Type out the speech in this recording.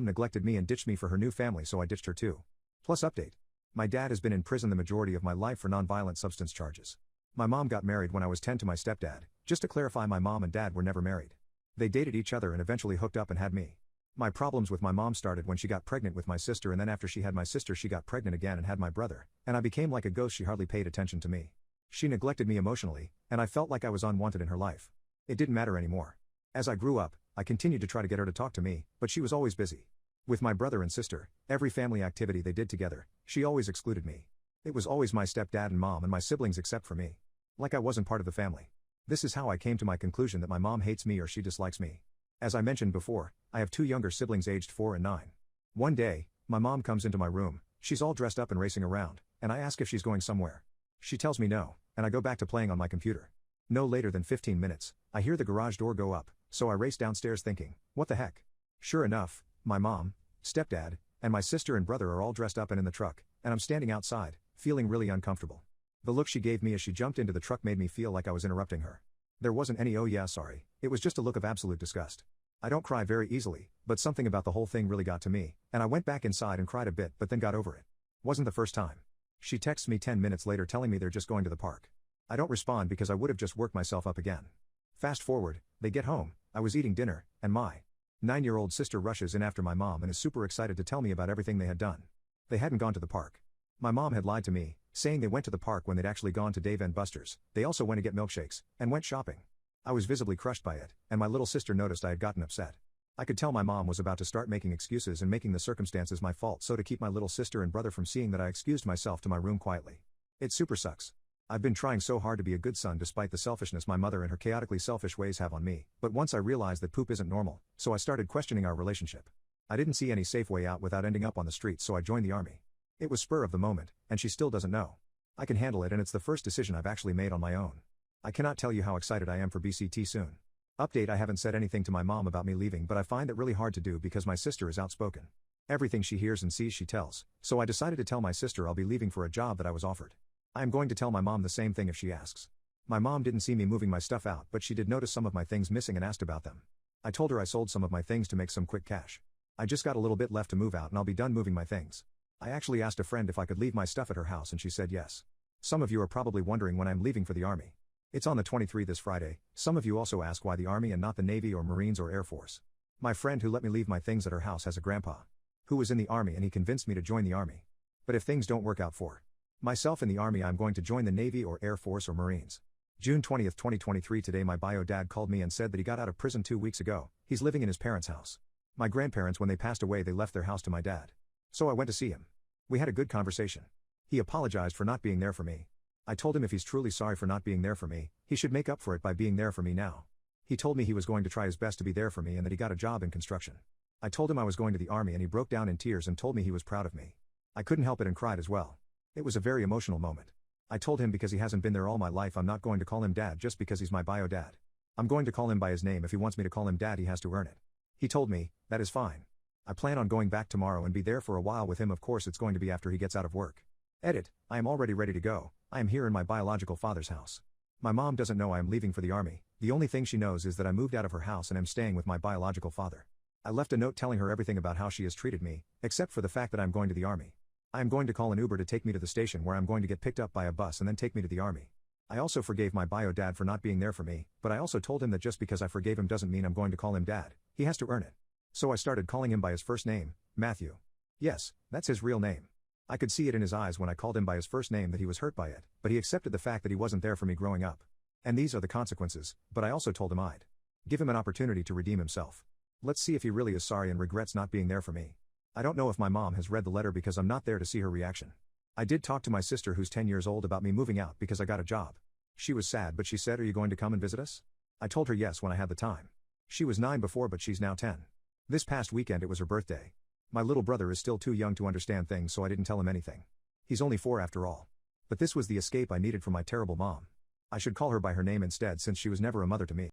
neglected me and ditched me for her new family, so I ditched her too. Plus update. My dad has been in prison the majority of my life for nonviolent substance charges. My mom got married when I was 10 to my stepdad. Just to clarify, my mom and dad were never married. They dated each other and eventually hooked up and had me. My problems with my mom started when she got pregnant with my sister, and then after she had my sister she got pregnant again and had my brother, and I became like a ghost. She hardly paid attention to me. She neglected me emotionally, and I felt like I was unwanted in her life. It didn't matter anymore. As I grew up, I continued to try to get her to talk to me, but she was always busy. With my brother and sister, every family activity they did together, she always excluded me. It was always my stepdad and mom and my siblings except for me. Like I wasn't part of the family. This is how I came to my conclusion that my mom hates me or she dislikes me. As I mentioned before, I have two younger siblings aged 4 and 9. One day, my mom comes into my room, she's all dressed up and racing around, and I ask if she's going somewhere. She tells me no, and I go back to playing on my computer. No later than 15 minutes, I hear the garage door go up, so I race downstairs thinking, what the heck? Sure enough, my mom, stepdad, and my sister and brother are all dressed up and in the truck, and I'm standing outside, feeling really uncomfortable. The look she gave me as she jumped into the truck made me feel like I was interrupting her. There wasn't any "oh yeah, sorry," it was just a look of absolute disgust. I don't cry very easily, but something about the whole thing really got to me, and I went back inside and cried a bit but then got over it. Wasn't the first time. She texts me 10 minutes later telling me they're just going to the park. I don't respond because I would have just worked myself up again. Fast forward, they get home, I was eating dinner, and my 9-year-old sister rushes in after my mom and is super excited to tell me about everything they had done. They hadn't gone to the park. My mom had lied to me, saying they went to the park when they'd actually gone to Dave & Buster's. They also went to get milkshakes, and went shopping. I was visibly crushed by it, and my little sister noticed I had gotten upset. I could tell my mom was about to start making excuses and making the circumstances my fault, so to keep my little sister and brother from seeing that, I excused myself to my room quietly. It super sucks. I've been trying so hard to be a good son despite the selfishness my mother and her chaotically selfish ways have on me, but once I realized that poop isn't normal, so I started questioning our relationship. I didn't see any safe way out without ending up on the streets, so I joined the army. It was spur of the moment, and she still doesn't know. I can handle it, and it's the first decision I've actually made on my own. I cannot tell you how excited I am for BCT soon. Update: I haven't said anything to my mom about me leaving, but I find it really hard to do because my sister is outspoken. Everything she hears and sees she tells, so I decided to tell my sister I'll be leaving for a job that I was offered. I am going to tell my mom the same thing if she asks. My mom didn't see me moving my stuff out, but she did notice some of my things missing and asked about them. I told her I sold some of my things to make some quick cash. I just got a little bit left to move out and I'll be done moving my things. I actually asked a friend if I could leave my stuff at her house and she said yes. Some of you are probably wondering when I'm leaving for the army. It's on the 23rd this Friday. Some of you also ask why the army and not the Navy or Marines or Air Force. My friend who let me leave my things at her house has a grandpa who was in the army, and he convinced me to join the army. But if things don't work out for myself in the army, I'm going to join the Navy or Air Force or Marines. June 20th, 2023. Today my bio dad called me and said that he got out of prison 2 weeks ago. He's living in his parents' house. My grandparents, when they passed away, they left their house to my dad. So I went to see him. We had a good conversation. He apologized for not being there for me. I told him if he's truly sorry for not being there for me, he should make up for it by being there for me now. He told me he was going to try his best to be there for me and that he got a job in construction. I told him I was going to the army and he broke down in tears and told me he was proud of me. I couldn't help it and cried as well. It was a very emotional moment. I told him because he hasn't been there all my life, I'm not going to call him dad just because he's my bio dad. I'm going to call him by his name. If he wants me to call him dad, he has to earn it. He told me, that is fine. I plan on going back tomorrow and be there for a while with him. Of course it's going to be after he gets out of work. Edit: I am already ready to go. I am here in my biological father's house. My mom doesn't know I am leaving for the army. The only thing she knows is that I moved out of her house and am staying with my biological father. I left a note telling her everything about how she has treated me, except for the fact that I'm going to the army. I am going to call an Uber to take me to the station where I'm going to get picked up by a bus and then take me to the army. I also forgave my bio dad for not being there for me, but I also told him that just because I forgave him doesn't mean I'm going to call him dad. He has to earn it. So I started calling him by his first name, Matthew. Yes, that's his real name. I could see it in his eyes when I called him by his first name that he was hurt by it, but he accepted the fact that he wasn't there for me growing up. And these are the consequences, but I also told him I'd give him an opportunity to redeem himself. Let's see if he really is sorry and regrets not being there for me. I don't know if my mom has read the letter because I'm not there to see her reaction. I did talk to my sister who's 10 years old about me moving out because I got a job. She was sad, but she said, "Are you going to come and visit us?" I told her yes when I had the time. She was 9 before, but she's now 10. This past weekend it was her birthday. My little brother is still too young to understand things, so I didn't tell him anything. He's only 4 after all. But this was the escape I needed from my terrible mom. I should call her by her name instead since she was never a mother to me.